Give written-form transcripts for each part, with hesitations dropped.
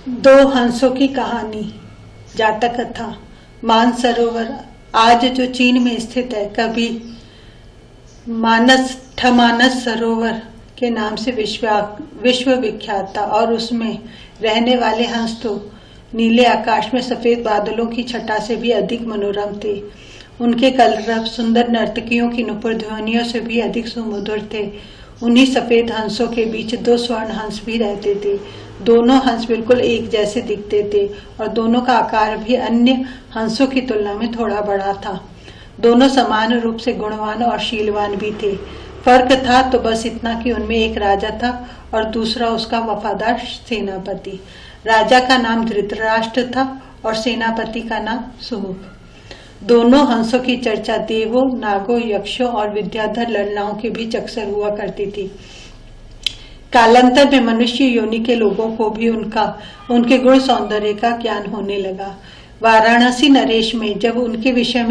दो हंसों की कहानी। जातक कथा। मानसरोवर आज जो चीन में स्थित है, कभी मानस सरोवर के नाम से विश्व विख्यात था और उसमें रहने वाले हंस तो नीले आकाश में सफेद बादलों की छटा से भी अधिक मनोरम थे। उनके कलरव सुंदर नर्तकियों की नुपुर ध्वनियों से भी अधिक सुमधुर थे। उन्हीं सफेद हंसों के बीच दो स्वर्ण हंस भी रहते थे। दोनों हंस बिल्कुल एक जैसे दिखते थे और दोनों का आकार भी अन्य हंसों की तुलना में थोड़ा बड़ा था। दोनों समान रूप से गुणवान और शीलवान भी थे। फर्क था तो बस इतना कि उनमें एक राजा था और दूसरा उसका वफादार सेनापति। राजा का नाम धृतराष्ट्र था और सेनापति का नाम सुमुख। दोनों हंसों की चर्चा देवों, नागों, यक्षों और विद्याधर ललनाओं के बीच अक्सर हुआ करती थी। कालांतर में मनुष्य योनि के लोगों को भी उनके गुण सौंदर्य का ज्ञान होने लगा। वाराणसी नरेश ने जब उनके विषय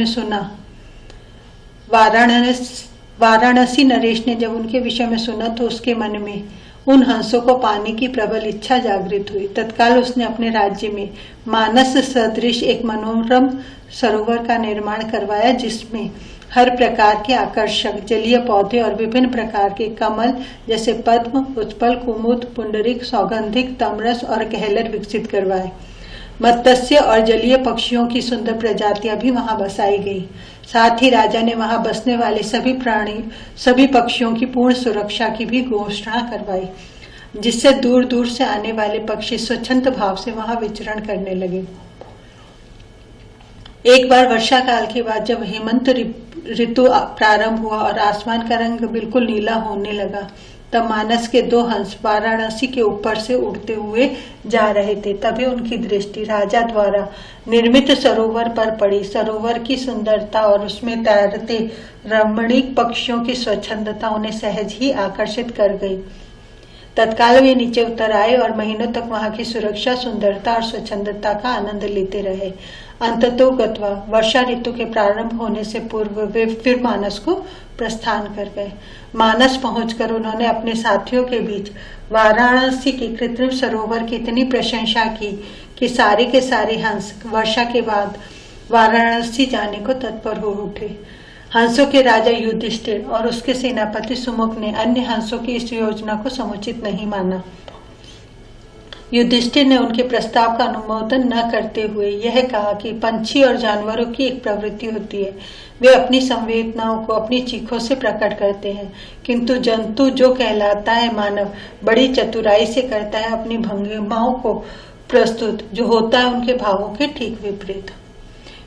में सुना तो उसके मन में उन हंसों को पाने की प्रबल इच्छा जागृत हुई। तत्काल उसने अपने राज्य में मानस सदृश एक मनोरम सरोवर का निर्माण करवाया, जिसमें हर प्रकार के आकर्षक जलीय पौधे और विभिन्न प्रकार के कमल जैसे पद्म, उत्पल, कुमुद, पुंडरिक, सौगंधिक, तमरस और कहलर विकसित करवाए। मत्स्य और जलीय पक्षियों की सुंदर प्रजातियां भी वहां बसाई गई। साथ ही राजा ने वहां बसने वाले सभी पक्षियों की पूर्ण सुरक्षा की भी घोषणा करवाई, जिससे दूर दूर से आने वाले पक्षी स्वच्छंद भाव से वहां विचरण करने लगे। एक बार वर्षा काल के बाद जब हेमंत ऋतु प्रारंभ हुआ और आसमान का रंग बिल्कुल नीला होने लगा, तब मानस के दो हंस वाराणसी के ऊपर से उड़ते हुए जा रहे थे। तभी उनकी दृष्टि राजा द्वारा निर्मित सरोवर पर पड़ी। सरोवर की सुंदरता और उसमें तैरते रमणीक पक्षियों की स्वच्छंदता उन्हें सहज ही आकर्षित कर गई। तत्काल वे नीचे उतर आए और महीनों तक वहां की सुरक्षा, सुंदरता और स्वच्छंदता का आनंद लेते रहे। अंततोगत्वा वर्षा ऋतु के प्रारंभ होने से पूर्व वे फिर मानस को प्रस्थान कर गए। मानस पहुंचकर उन्होंने अपने साथियों के बीच वाराणसी के कृत्रिम सरोवर की इतनी प्रशंसा की कि सारे के सारे हंस वर्षा के बाद वाराणसी जाने को तत्पर हो उठे। हंसों के राजा युधिष्ठिर और उसके सेनापति सुमुख ने अन्य हंसों की इस योजना को समुचित नहीं माना। युधिष्ठिर ने उनके प्रस्ताव का अनुमोदन न करते हुए यह कहा कि पंछी और जानवरों की एक प्रवृत्ति होती है, वे अपनी संवेदनाओं को अपनी चीखों से प्रकट करते हैं, किंतु जंतु जो कहलाता है मानव बड़ी चतुराई से करता है अपनी भंगिमाओं को प्रस्तुत, जो होता है उनके भावों के ठीक विपरीत।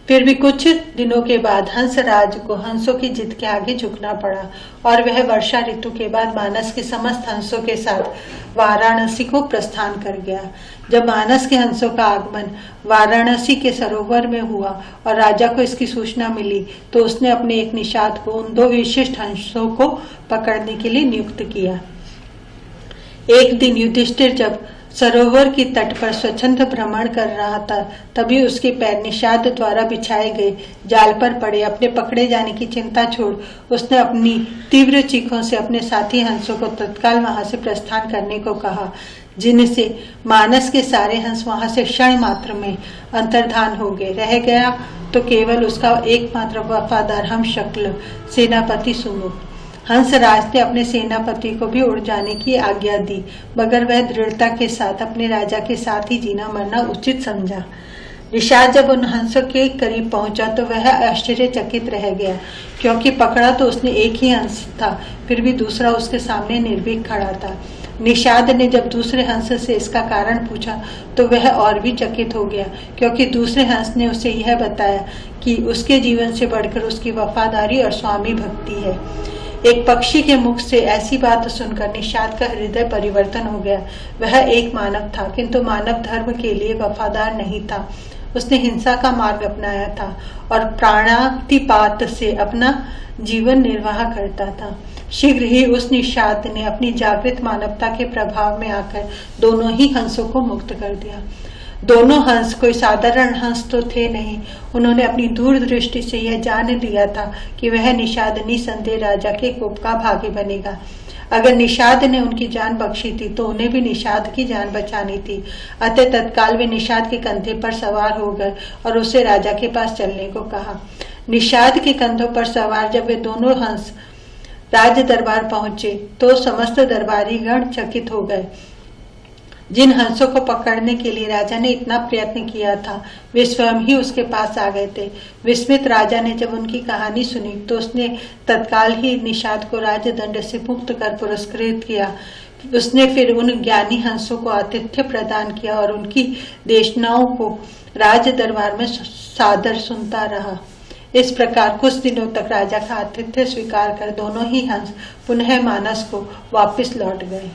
फिर भी कुछ दिनों के बाद हंसराज को हंसों की जिद के आगे झुकना पड़ा और वह वर्षा ऋतु के बाद मानस के समस्त हंसों के साथ वाराणसी को प्रस्थान कर गया। जब मानस के हंसों का आगमन वाराणसी के सरोवर में हुआ और राजा को इसकी सूचना मिली, तो उसने अपने एक निषाद को उन दो विशिष्ट हंसों को पकड़ने के लिए नियुक्त किया। एक दिन युधिष्ठिर जब सरोवर की तट पर स्वच्छंद भ्रमण कर रहा था, तभी उसके पैर निषाद द्वारा बिछाए गए जाल पर पड़े। अपने पकड़े जाने की चिंता छोड़ उसने अपनी तीव्र चीखों से अपने साथी हंसों को तत्काल वहां से प्रस्थान करने को कहा, जिनसे मानस के सारे हंस वहां से क्षण मात्र में अंतर्धान हो गए। रह गया तो केवल उसका एकमात्र वफादार हम शक्ल सेनापति सुमुख। हंसराज ने अपने सेनापति को भी उड़ जाने की आज्ञा दी, मगर वह दृढ़ता के साथ अपने राजा के साथ ही जीना मरना उचित समझा। निषाद जब उन हंसों के करीब पहुंचा तो वह आश्चर्यचकित रह गया, क्योंकि पकड़ा तो उसने एक ही हंस था, फिर भी दूसरा उसके सामने निर्भीक खड़ा था। निषाद ने जब दूसरे हंस से इसका कारण पूछा तो वह और भी चकित हो गया, क्योंकि दूसरे हंस ने उसे यह बताया कि उसके जीवन से बढ़कर उसकी वफादारी और स्वामी भक्ति है। एक पक्षी के मुख से ऐसी बात सुनकर निषाद का हृदय परिवर्तन हो गया। वह एक मानव था, किंतु मानव धर्म के लिए वफादार नहीं था। उसने हिंसा का मार्ग अपनाया था और प्राणातिपात से अपना जीवन निर्वाह करता था। शीघ्र ही उस निषाद ने अपनी जागृत मानवता के प्रभाव में आकर दोनों ही हंसों को मुक्त कर दिया। दोनों हंस कोई साधारण हंस तो थे नहीं। उन्होंने अपनी दूरदृष्टि से यह जान लिया था कि वह निषाद निसंदेह राजा के कोप का भागी बनेगा। अगर निषाद ने उनकी जान बख्शी थी तो उन्हें भी निषाद की जान बचानी थी। अतः तत्काल वे निषाद के कंधे पर सवार हो गए और उसे राजा के पास चलने को कहा। निषाद के कंधों पर सवार जब वे दोनों हंस राज दरबार पहुंचे तो समस्त दरबारी गण चकित हो गए। जिन हंसों को पकड़ने के लिए राजा ने इतना प्रयत्न किया था वे स्वयं ही उसके पास आ गए थे। विस्मित राजा ने जब उनकी कहानी सुनी तो उसने तत्काल ही निषाद को राजदंड से मुक्त कर पुरस्कृत किया। उसने फिर उन ज्ञानी हंसों को आतिथ्य प्रदान किया और उनकी देशनाओं को राज दरबार में सादर सुनता रहा। इस प्रकार कुछ दिनों तक राजा का आतिथ्य स्वीकार कर दोनों ही हंस पुनः मानस को वापस लौट गए।